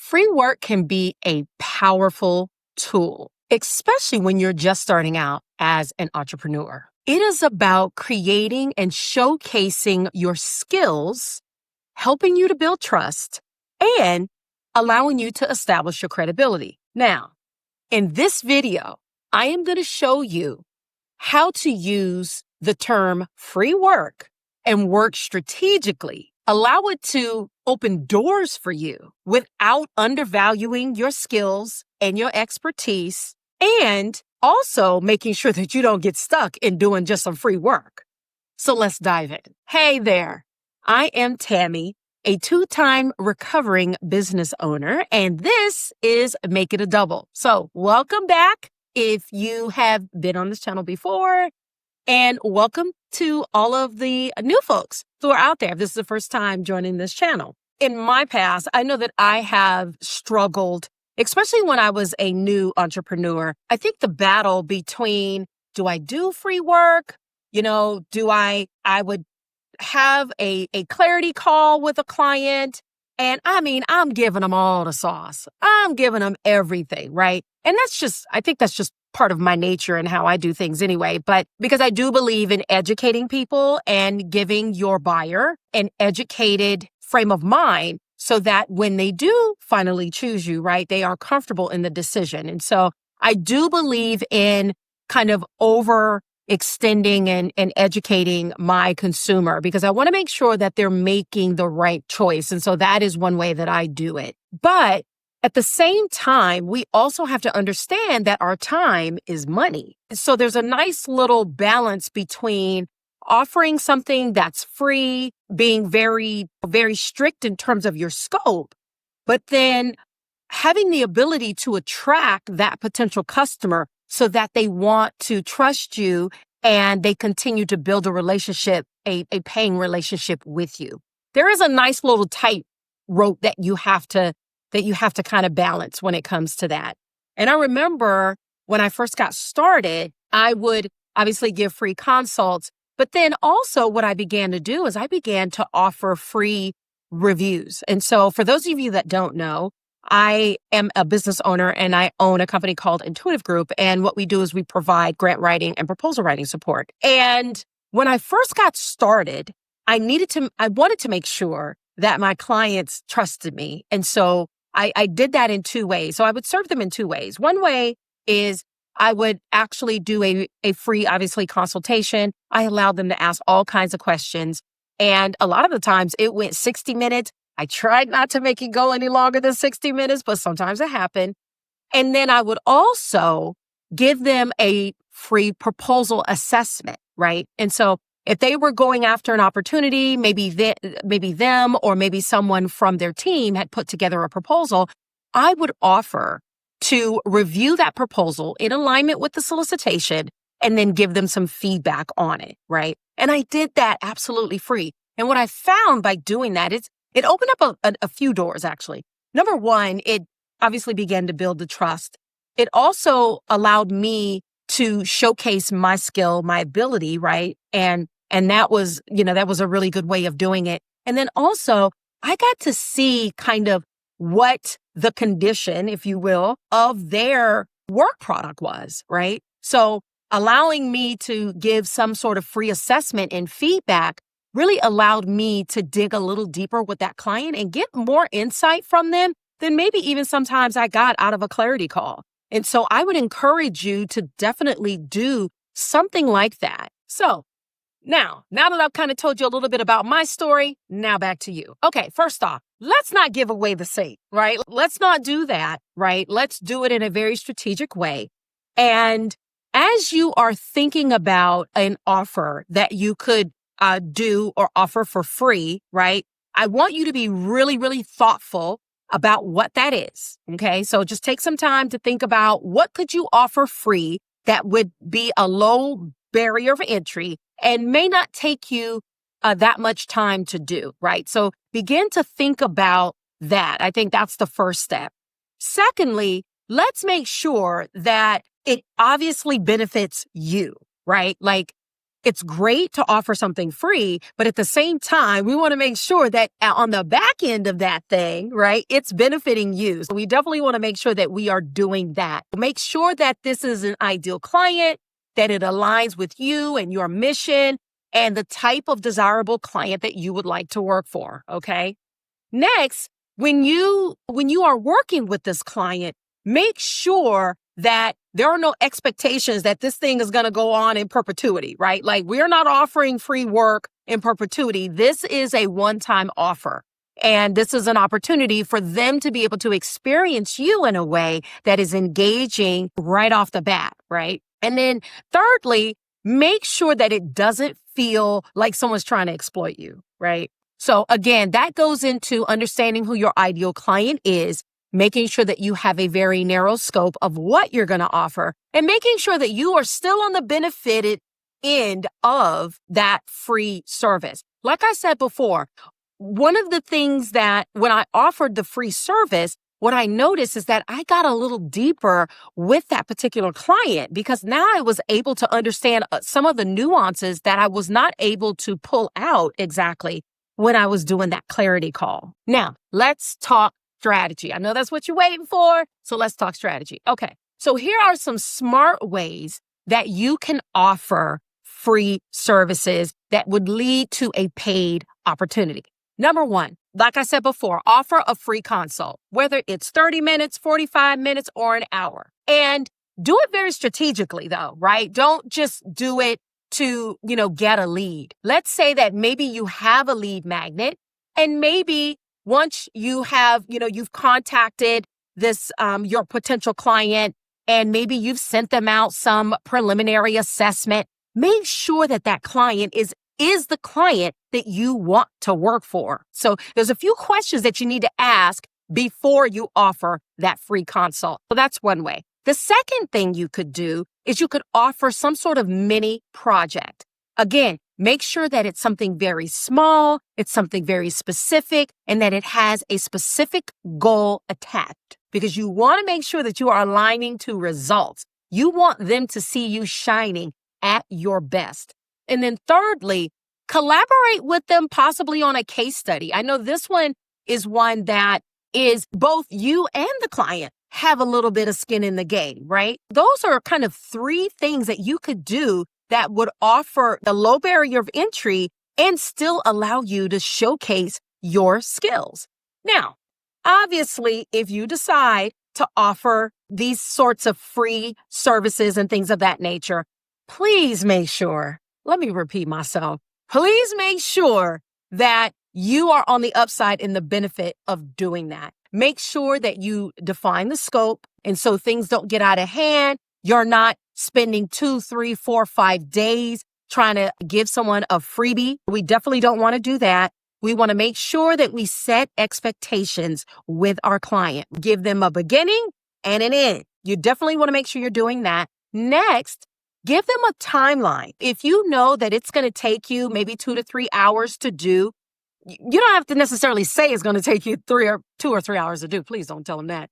Free work can be a powerful tool, especially when you're just starting out as an entrepreneur. It is about creating and showcasing your skills, helping you to build trust, and allowing you to establish your credibility. Now, in this video, I am going to show you how to use the term free work and work strategically. Allow it to open doors for you without undervaluing your skills and your expertise, and also making sure that you don't get stuck in doing just some free work. So let's dive in. Hey there, I am Tammy, a two-time recovering business owner, and this is Make It a Double. So welcome back if you have been on this channel before, and welcome to all of the new folks who are out there. If this is the first time joining this channel. In my past, I know that I have struggled, especially when I was a new entrepreneur. I think the battle between, do I do free work? I would have a clarity call with a client. And I'm giving them all the sauce. I'm giving them everything, right? And I think that's just part of my nature and how I do things anyway. But because I do believe in educating people and giving your buyer an educated frame of mind so that when they do finally choose you, right, they are comfortable in the decision. And so I do believe in kind of overextending and educating my consumer because I want to make sure that they're making the right choice. And so that is one way that I do it. But at the same time, we also have to understand that our time is money. So there's a nice little balance between offering something that's free, being very, very strict in terms of your scope, but then having the ability to attract that potential customer so that they want to trust you and they continue to build a relationship, a paying relationship with you. There is a nice little tightrope that you have to kind of balance when it comes to that. And I remember when I first got started, I would obviously give free consults, but then also what I began to do is I began to offer free reviews. And so for those of you that don't know, I am a business owner and I own a company called Intuitive Group. And what we do is we provide grant writing and proposal writing support. And when I first got started, I wanted to make sure that my clients trusted me. And so I did that in two ways. So I would serve them in two ways. One way is I would actually do a free, obviously, consultation. I allowed them to ask all kinds of questions. And a lot of the times it went 60 minutes. I tried not to make it go any longer than 60 minutes, but sometimes it happened. And then I would also give them a free proposal assessment, right? And so if they were going after an opportunity, maybe them or maybe someone from their team had put together a proposal, I would offer to review that proposal in alignment with the solicitation and then give them some feedback on it, right? And I did that absolutely free. And what I found by doing that is it opened up a few doors, actually. Number one, it obviously began to build the trust. It also allowed me to showcase my skill, my ability, right? And that was a really good way of doing it. And then also, I got to see kind of what the condition, if you will, of their work product was, right? So allowing me to give some sort of free assessment and feedback really allowed me to dig a little deeper with that client and get more insight from them than maybe even sometimes I got out of a clarity call. And so I would encourage you to definitely do something like that. So now that I've kind of told you a little bit about my story, now back to you. Okay, first off, let's not give away the seat, right? Let's not do that, right? Let's do it in a very strategic way. And as you are thinking about an offer that you could do or offer for free, right? I want you to be really, really thoughtful about what that is. Okay. So just take some time to think about what could you offer free that would be a low barrier of entry and may not take you that much time to do, right? So begin to think about that. I think that's the first step. Secondly, let's make sure that it obviously benefits you, right? Like, it's great to offer something free, but at the same time, we want to make sure that on the back end of that thing, right, it's benefiting you. So we definitely want to make sure that we are doing that. Make sure that this is an ideal client, that it aligns with you and your mission and the type of desirable client that you would like to work for, okay? Next, when you are working with this client, make sure that there are no expectations that this thing is going to go on in perpetuity, right? Like, we're not offering free work in perpetuity. This is a one-time offer. And this is an opportunity for them to be able to experience you in a way that is engaging right off the bat, right? And then thirdly, make sure that it doesn't feel like someone's trying to exploit you, right? So again, that goes into understanding who your ideal client is, making sure that you have a very narrow scope of what you're going to offer, and making sure that you are still on the benefited end of that free service. Like I said before, one of the things that when I offered the free service, what I noticed is that I got a little deeper with that particular client because now I was able to understand some of the nuances that I was not able to pull out exactly when I was doing that clarity call. Now, let's talk strategy. I know that's what you're waiting for, so let's talk strategy. Okay, so here are some smart ways that you can offer free services that would lead to a paid opportunity. Number one, like I said before, offer a free consult, whether it's 30 minutes, 45 minutes, or an hour. And do it very strategically though, right? Don't just do it to, get a lead. Let's say that maybe you have a lead magnet and maybe once you have, you've contacted this, your potential client and maybe you've sent them out some preliminary assessment, make sure that that client is the client that you want to work for. So there's a few questions that you need to ask before you offer that free consult. So that's one way. The second thing you could do is you could offer some sort of mini project. Again, make sure that it's something very small, it's something very specific, and that it has a specific goal attached because you want to make sure that you are aligning to results. You want them to see you shining at your best. And then thirdly, collaborate with them possibly on a case study. I know this one is one that is both you and the client have a little bit of skin in the game, right? Those are kind of three things that you could do that would offer a low barrier of entry and still allow you to showcase your skills. Now, obviously, if you decide to offer these sorts of free services and things of that nature, please make sure, let me repeat myself, please make sure that you are on the upside in the benefit of doing that. Make sure that you define the scope. And so things don't get out of hand. You're not spending 2, 3, 4, 5 days trying to give someone a freebie. We definitely don't want to do that. We want to make sure that we set expectations with our client. Give them a beginning and an end. You definitely want to make sure you're doing that. Next, give them a timeline. If you know that it's going to take you maybe 2 to 3 hours to do, you don't have to necessarily say it's going to take you 2 or 3 hours to do. Please don't tell them that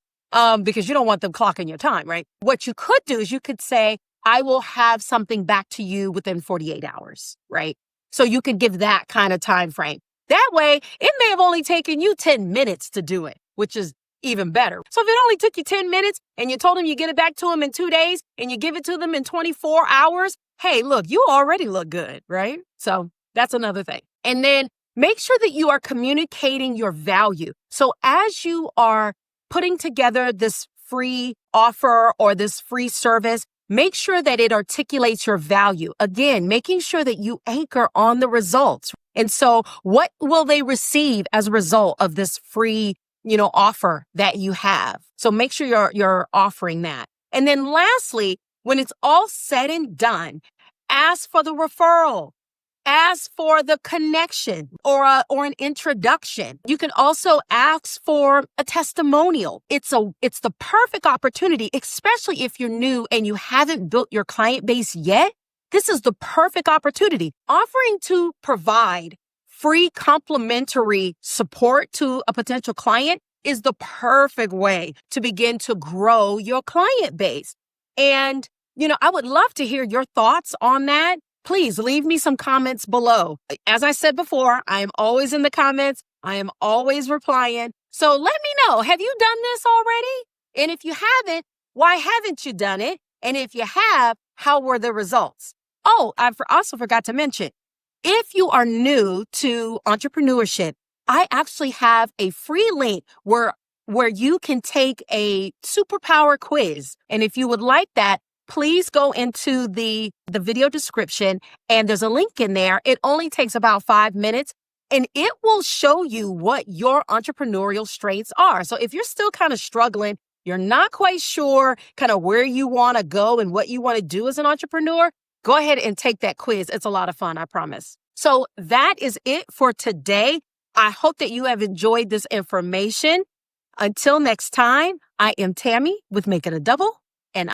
because you don't want them clocking your time, right? What you could do is you could say, I will have something back to you within 48 hours, right? So you could give that kind of time frame. That way, it may have only taken you 10 minutes to do it, which is even better. So if it only took you 10 minutes and you told them you get it back to them in 2 days and you give it to them in 24 hours, hey, look, you already look good, right? So that's another thing. And then make sure that you are communicating your value. So as you are putting together this free offer or this free service, make sure that it articulates your value. Again, making sure that you anchor on the results. And so what will they receive as a result of this free, offer that you have? So make sure you're offering that. And then lastly, when it's all said and done, ask for the referral. Ask for the connection or an introduction. You can also ask for a testimonial. It's the perfect opportunity, especially if you're new and you haven't built your client base yet. This is the perfect opportunity. Offering to provide free complimentary support to a potential client is the perfect way to begin to grow your client base. And, I would love to hear your thoughts on that. please leave me some comments below. As I said before, I am always in the comments. I am always replying. So let me know, have you done this already? And if you haven't, why haven't you done it? And if you have, how were the results? Oh, I also forgot to mention, if you are new to entrepreneurship, I actually have a free link where you can take a superpower quiz. And if you would like that, please go into the video description and there's a link in there. It only takes about 5 minutes and it will show you what your entrepreneurial strengths are. So if you're still kind of struggling, you're not quite sure kind of where you want to go and what you want to do as an entrepreneur, go ahead and take that quiz. It's a lot of fun, I promise. So that is it for today. I hope that you have enjoyed this information. Until next time, I am Tammy with Make It a Double, and